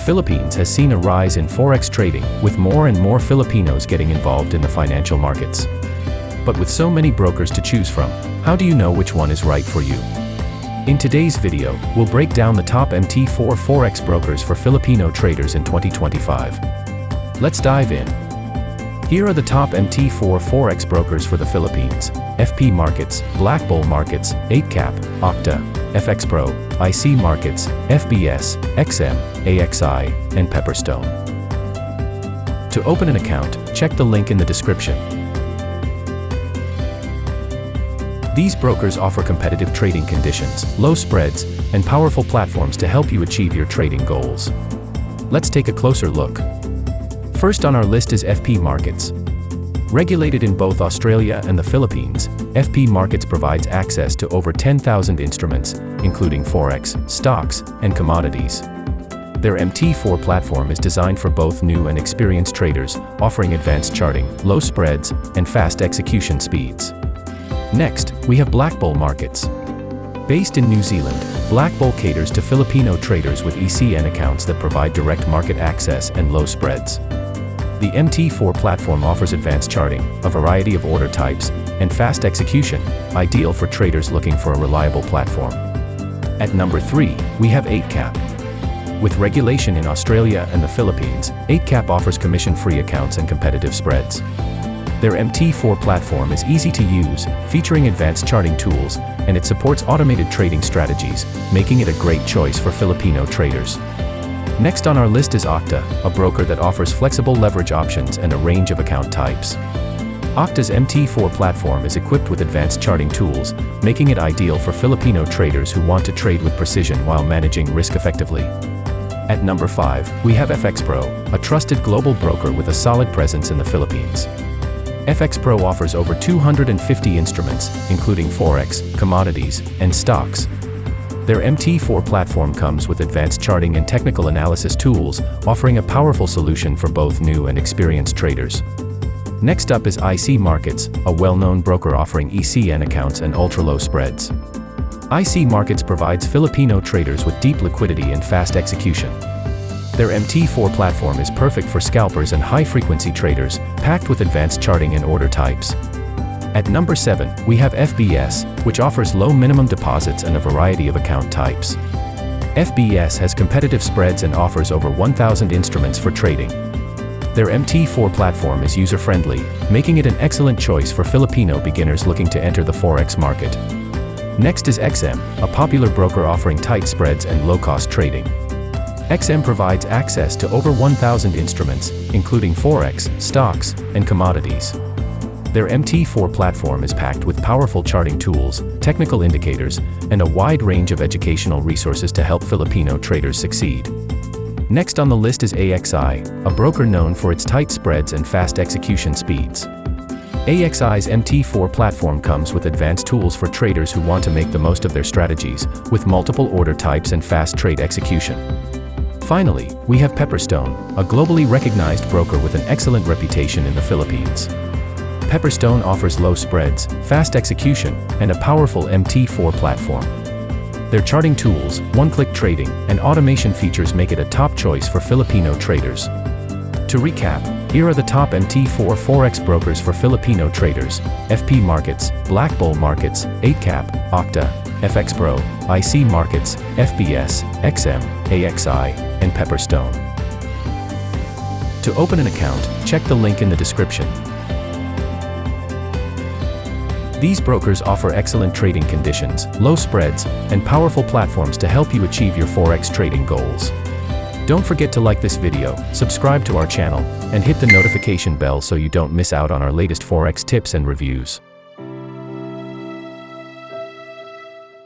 Philippines has seen a rise in Forex trading, with more and more Filipinos getting involved in the financial markets. But with so many brokers to choose from, how do you know which one is right for you? In today's video, we'll break down the top MT4 Forex brokers for Filipino traders in 2025. Let's dive in. Here are the top MT4 Forex brokers for the Philippines: FP Markets, Black Bull Markets, 8Cap, Octa, FX Pro, IC Markets, FBS, XM, AXI, and Pepperstone. To open an account, check the link in the description. These brokers offer competitive trading conditions, low spreads, and powerful platforms to help you achieve your trading goals. Let's take a closer look. First on our list is FP Markets. Regulated in both Australia and the Philippines, FP Markets provides access to over 10,000 instruments, including Forex, stocks, and commodities. Their MT4 platform is designed for both new and experienced traders, offering advanced charting, low spreads, and fast execution speeds. Next, we have Black Bull Markets. Based in New Zealand, Black Bull caters to Filipino traders with ECN accounts that provide direct market access and low spreads. The MT4 platform offers advanced charting, a variety of order types, and fast execution, ideal for traders looking for a reliable platform. At number 3, we have 8Cap. With regulation in Australia and the Philippines, 8Cap offers commission-free accounts and competitive spreads. Their MT4 platform is easy to use, featuring advanced charting tools, and it supports automated trading strategies, making it a great choice for Filipino traders. Next on our list is Octa, a broker that offers flexible leverage options and a range of account types. Octa's MT4 platform is equipped with advanced charting tools, making it ideal for Filipino traders who want to trade with precision while managing risk effectively. At number 5, we have FX Pro, a trusted global broker with a solid presence in the Philippines. FX Pro offers over 250 instruments, including Forex, commodities, and stocks. Their MT4 platform comes with advanced charting and technical analysis tools, offering a powerful solution for both new and experienced traders. Next up is IC Markets, a well-known broker offering ECN accounts and ultra-low spreads. IC Markets provides Filipino traders with deep liquidity and fast execution. Their MT4 platform is perfect for scalpers and high-frequency traders, packed with advanced charting and order types. At number 7, we have FBS, which offers low minimum deposits and a variety of account types. FBS has competitive spreads and offers over 1,000 instruments for trading. Their MT4 platform is user-friendly, making it an excellent choice for Filipino beginners looking to enter the Forex market. Next is XM, a popular broker offering tight spreads and low-cost trading. XM provides access to over 1,000 instruments, including Forex, stocks, and commodities. Their MT4 platform is packed with powerful charting tools, technical indicators, and a wide range of educational resources to help Filipino traders succeed. Next on the list is AXI, a broker known for its tight spreads and fast execution speeds. AXI's MT4 platform comes with advanced tools for traders who want to make the most of their strategies, with multiple order types and fast trade execution. Finally, we have Pepperstone, a globally recognized broker with an excellent reputation in the Philippines. Pepperstone offers low spreads, fast execution, and a powerful MT4 platform. Their charting tools, one-click trading, and automation features make it a top choice for Filipino traders. To recap, here are the top MT4 Forex brokers for Filipino traders: FP Markets, Black Bull Markets, 8Cap, Octa, FX Pro, IC Markets, FBS, XM, AXI, and Pepperstone. To open an account, check the link in the description. These brokers offer excellent trading conditions, low spreads, and powerful platforms to help you achieve your Forex trading goals. Don't forget to like this video, subscribe to our channel, and hit the notification bell so you don't miss out on our latest Forex tips and reviews.